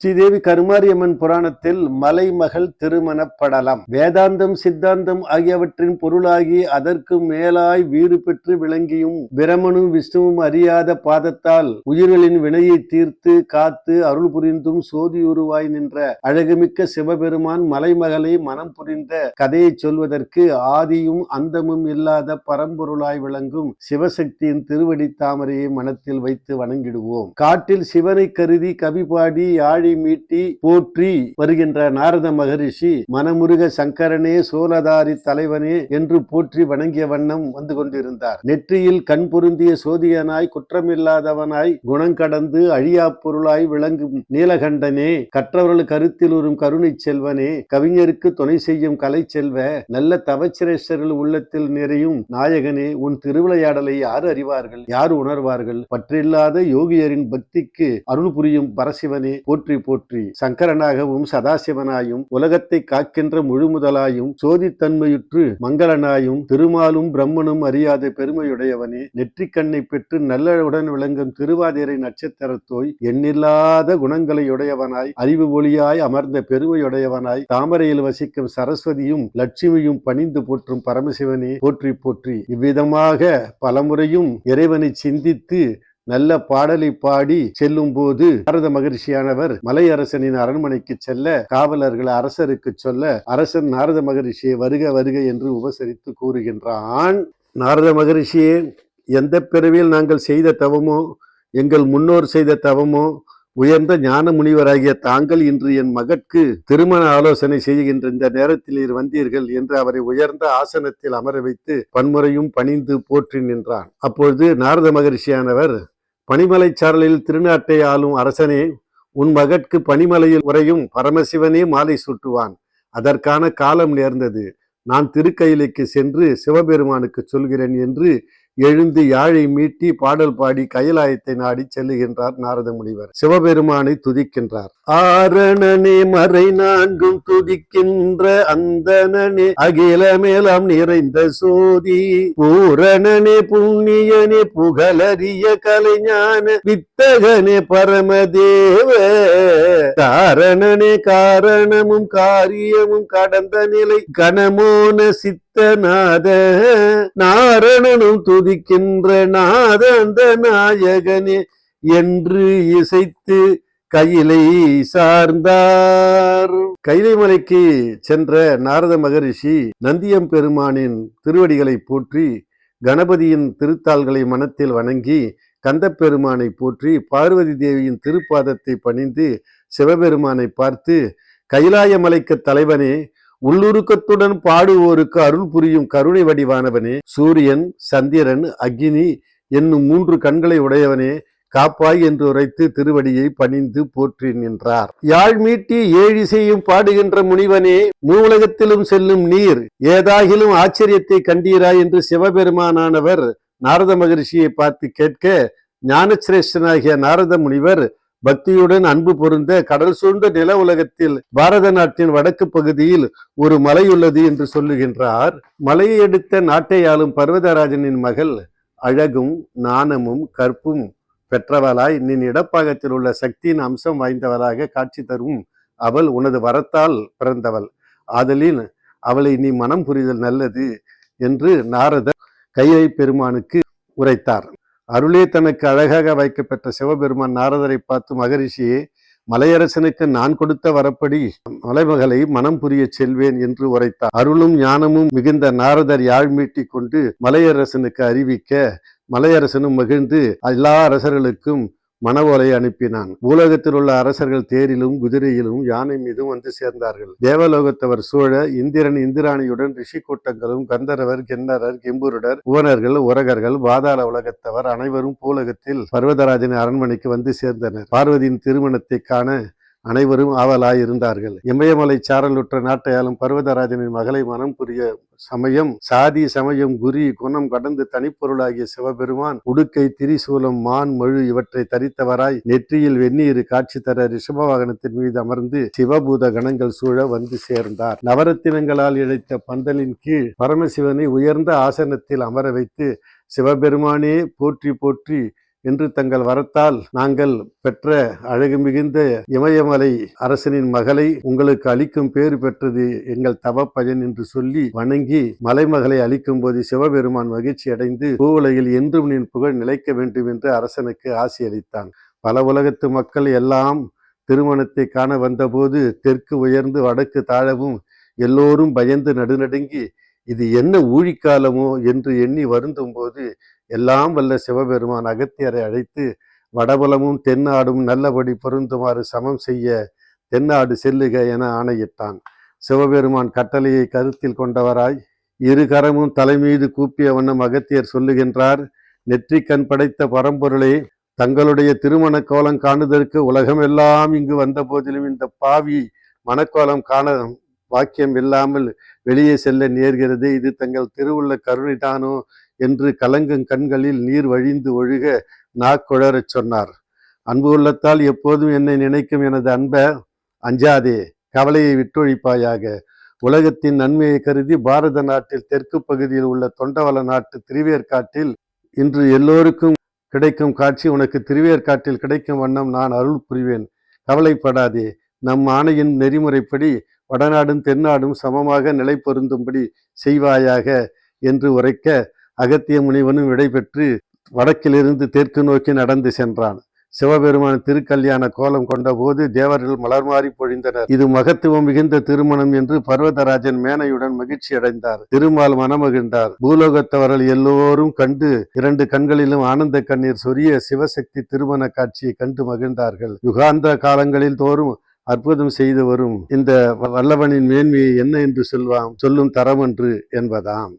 ஸ்ரீதேவி கருமாரியம்மன் புராணத்தில் மலைமகள் திருமணப்படலம் வேதாந்தம் சித்தாந்தம் ஆகியவற்றின் பொருளாகி அதற்கு மேலாய் வீடு பெற்று விளங்கியும் பிரமனும் விஷ்ணுவும் அறியாத பாதத்தால் உயிர்களின் வினையை தீர்த்து காத்து அருள் புரிந்தும் சோதியுருவாய் நின்ற அழகுமிக்க சிவபெருமான் மலைமகளை மனம் புரிந்த கதையை சொல்வதற்கு ஆதியும் அந்தமும் இல்லாத பரம்பொருளாய் விளங்கும் சிவசக்தியின் திருவடி தாமரையை மனத்தில் வைத்து வணங்கிடுவோம். காட்டில் சிவனை கருதி கவி பாடி மீட்டி போற்றி வருகின்ற நாரத மகரிஷி மனமுருக சங்கரனே சோழதாரி தலைவனே என்று போற்றி வணங்கிய வண்ணம் வந்து கொண்டிருந்தார். நெற்றியில் கண் பொருந்திய சோதியனாய் குற்றமில்லாதவனாய் குணங்கடந்து அழியா பொருளாய் விளங்கும் நீலகண்டனே, கற்றவர்கள் கருத்தில் உறும் கருணை செல்வனே, கவிஞருக்கு துணை செய்யும் கலை செல்வ, நல்ல தவச்சிரேஷ்டர்கள் உள்ளத்தில் நிறையும் நாயகனே, உன் திருவிளையாடலை யார் அறிவார்கள், யார் உணர்வார்கள்? பற்றில்லாத யோகியரின் பக்திக்கு அருள் புரியும் பரசிவனே போற்றி போற்றி. சங்கரனாகவும் சதாசிவனாயும் உலகத்தை காக்கின்ற முழுமுதலாயும் சோதித்தன்மையுற்று மங்களனாயும் திருமாலும் பிரம்மனும் அறியாத பெருமையுடையவனே, நெற்றிக்கண்ணை பெற்று நல்லவுடன் விளங்கும் திருவாதிரை நட்சத்திரத்தோய் எண்ணில்லாத குணங்களை உடையவனாய் அறிவு ஒளியாய் அமர்ந்த பெருமையுடையவனாய் தாமரையில் வசிக்கும் சரஸ்வதியும் லட்சுமியும் பணிந்து போற்றும் பரமசிவனே போற்றி போற்றி. இவ்விதமாக பலமுறையும் இறைவனை சிந்தித்து நல்ல பாடலை பாடி செல்லும் போது நாரத மகரிஷியானவர் மலையரசனின் அரண்மனைக்கு செல்ல காவலர்கள் அரசருக்கு சொல்ல அரசன் நாரத மகரிஷியை வருக வருக என்று உபசரித்து கூறுகின்றான். நாரத மகரிஷியே, எந்த பிறவியில் நாங்கள் செய்த தவமோ, எங்கள் முன்னோர் செய்த தவமோ, உயர்ந்த ஞான முனிவராகிய தாங்கள் இன்று என் மகற்கு திருமண ஆலோசனை செய்கின்ற இந்த நேரத்தில் நீர் வந்தீர்கள் என்று அவரை உயர்ந்த ஆசனத்தில் அமர வைத்து பன்முறையும் பணிந்து போற்றி நின்றான். அப்பொழுது நாரத மகரிஷியானவர், பனிமலை சாரலில் திருநாட்டை ஆளும் அரசனே, உன் மகற்கு பனிமலையில் உறையும் பரமசிவனே மாலை சூட்டுவான். அதற்கான காலம் நேர்ந்தது. நான் திருக்கயிலைக்கு சென்று சிவபெருமானுக்கு சொல்கிறேன் என்று எழுந்து யாழை மீட்டி பாடல் பாடி கைலாயத்தை நாடி செல்லுகின்றார் நாரத முனிவர். சிவபெருமானை துதிக்கின்றார். ஆரணனே மறை நான்கும் துதிக்கின்ற அந்தனனே அகிலமேலாம் நிறைந்த சோதி, பூரணனே புண்ணியனே புகழறிய கலைஞான வித்தகனே பரமதேவ, காரணனே காரணமும் காரியமும் கடந்த நிலை கணமோன சித்த நாத, நாரணனும் துதிக்கின்ற நாத அந்த நாயகனே என்று இசைத்து கையிலை சார்ந்தார். கைலை மலைக்கு சென்ற நாரத மகரிஷி நந்தியம் பெருமானின் திருவடிகளை போற்றி கணபதியின் திருத்தாள்களை மனத்தில் வணங்கி கந்த பெருமானை போற்றி பார்வதி தேவியின் திருப்பாதத்தை பணிந்து சிவபெருமானை பார்த்து, கைலாய மலைக்கு தலைவனே, உள்ளுருக்கத்துடன் பாடுவோருக்கு அருள் புரியும் கருணை வடிவானவனே, சூரியன் சந்திரன் அக்னி என்னும் 3 கண்களை உடையவனே, காப்பாய் என்று உரைத்து திருவடியை பணிந்து போற்றி நின்றார். யாழ் மீட்டி ஏழிசையும் பாடுகின்ற முனிவனே, மூலகத்திலும் செல்லும் நீர் ஏதாகிலும் ஆச்சரியத்தை கண்டீராய் என்று சிவபெருமானானவர் நாரத மகரிஷியை பார்த்து கேட்க, ஞானசிரேஷ்டனாகிய நாரத முனிவர் பக்தியுடன் அன்பு பொருந்த கடல் சூழ்ந்த நில உலகத்தில் பாரத நாட்டின் வடக்கு பகுதியில் ஒரு மலை உள்ளது என்று சொல்லுகின்றார். மலையை எடுத்த நாட்டை ஆளும் பர்வதராஜனின் மகள் அழகும் நாணமும் கற்பும் பெற்றவளாய் நின் இடப்பாகத்தில் உள்ள சக்தியின் அம்சம் வாய்ந்தவளாக காட்சி தரும் அவள் உனது வரத்தால் பிறந்தவள். ஆதலின் அவளை நீ மனம் புரிதல் நல்லது என்று நாரதர் கைலை பெருமானுக்கு உரைத்தார். அருளே தனக்கு அழகாக வைக்கப்பட்ட சிவபெருமான் நாரதரை பார்த்து, மகரிஷியே, மலையரசனுக்கு நான் கொடுத்த வரப்படி மலைமகளை மனம் புரிய செல்வேன் என்று உரைத்தார். அருளும் ஞானமும் மிகுந்த நாரதர் யாழ் மீட்டி கொண்டு மலையரசனுக்கு அறிவிக்க, மலையரசனும் மகிழ்ந்து எல்லா அரசர்களுக்கும் மணவோலை அனுப்பினான். பூலோகத்தில் உள்ள அரசர்கள் தேரிலும் குதிரையிலும் யானை மீதும் வந்து சேர்ந்தார்கள். தேவலோகத்தவர் சூழ இந்திரன் இந்திராணியுடன் ரிஷி கூட்டங்களும் கந்தரவர் கிண்ணரர் கிம்புருடர் புவனர்கள் உரகர்கள் பாதாள உலகத்தவர் அனைவரும் பூலோகத்தில் பர்வதராஜன் அரண்மனைக்கு வந்து சேர்ந்தனர். பார்வதியின் திருமணத்தை காண அனைவரும் ஆவலாய் இருந்தார்கள். இமயமலை சாரலுற்ற நாட்டையாலும் பர்வதராஜனின் மகளை மனம் புரிய சமயம் சாதி சமயம் குறி குணம் கடந்து தனிப்பொருளாகிய சிவபெருமான் உடுக்கை திரிசூலம் மான் மழு இவற்றை தரித்தவராய் நெற்றியில் வெந்நீர் காட்சி தர ரிஷப வாகனத்தின் மீது அமர்ந்து சிவபூத கணங்கள் சூழ வந்து சேர்ந்தார். நவரத்தினங்களால் இழைத்த பந்தலின் கீழ் பரமசிவனை உயர்ந்த ஆசனத்தில் அமர வைத்து, சிவபெருமானே போற்றி போற்றி என்று தங்கள் வரத்தால் நாங்கள் பெற்ற அழகு மிகுந்த இமயமலை அரசனின் மகளை உங்களுக்கு அளிக்கும் பேறு பெற்றது எங்கள் தவப்பயன் என்று சொல்லி வணங்கி மலைமகளை அளிக்கும் போது சிவபெருமான் மகிழ்ச்சி அடைந்து பூவுலகில் என்றும் நின் புகழ் நிலைக்க வேண்டும் என்று அரசனுக்கு ஆசி அளித்தான். பல உலகத்து மக்கள் எல்லாம் திருமணத்தை காண வந்தபோது தெற்கு உயர்ந்து வடக்கு தாழவும் எல்லோரும் பயந்து நடுநடுங்கி இது என்ன ஊழிக்காலமோ என்று எண்ணி வருந்தும் போது எல்லாம் வல்ல சிவபெருமான் அகத்தியரை அழைத்து வடபுலமும் தென்னாடும் நல்லபடி பொருந்துமாறு சமம் செய்ய தென்னாடு செல்லுக என ஆணையிட்டான். சிவபெருமான் கட்டளையை கருத்தில் கொண்டவராய் இரு கரமும் தலைமீது கூப்பிய வண்ணம் அகத்தியர் சொல்லுகின்றார். நெற்றிக்கண் படைத்த பரம்பொருளே, தங்களுடைய திருமண கோலம் காணுதற்கு உலகமெல்லாம் இங்கு வந்த போதிலும் இந்த பாவி மணக்கோலம் காண வாக்கியம் இல்லாமல் வெளியே செல்ல நேர்கிறது. இது தங்கள் திருவுள்ள கருணைதானோ என்று கலங்கும் கண்களில் நீர் வழிந்து ஒழுக நாக்குழறச் சொன்னார். அன்பு உள்ளத்தால் எப்போதும் என்னை நினைக்கும் எனது அன்ப, அஞ்சாதே, கவலையை விட்டொழிப்பாயாக. உலகத்தின் நன்மையை கருதி பாரத நாட்டில் தெற்கு பகுதியில் உள்ள தொண்டவள நாட்டு திருவேற்காட்டில் இன்று எல்லோருக்கும் கிடைக்கும் காட்சி உனக்கு திருவேற்காட்டில் கிடைக்கும் வண்ணம் நான் அருள் புரிவேன். கவலைப்படாதே. நம் ஆணையின் நெறிமுறைப்படி வடநாடும் தென்னாடும் சமமாக நிலை பொருந்தும்படி செய்வாயாக என்று உரைக்க அகத்திய முனிவனும் விடைபெற்று வடக்கிலிருந்து தெற்கு நோக்கி நடந்து சென்றான். சிவபெருமான் திருக்கல்யாண கோலம் கொண்ட போது தேவர்கள் மலர்மாறி பொழிந்தனர். இது மகத்துவம் மிகுந்த திருமணம் என்று பர்வதராஜன் மேனையுடன் மகிழ்ச்சி அடைந்தார். திருமால் மனமகிழ்ந்தார். பூலோகத்தவர்கள் எல்லோரும் கண்டு 2 கண்களிலும் ஆனந்த கண்ணீர் சொரிய சிவசக்தி திருமண காட்சியை கண்டு மகிழ்ந்தார்கள். யுகாந்த காலங்களில் தோறும் அற்புதம் செய்து வரும் இந்த வல்லவனின் மேன்மையை என்ன என்று சொல்லும் தரமன்று என்பதாம்.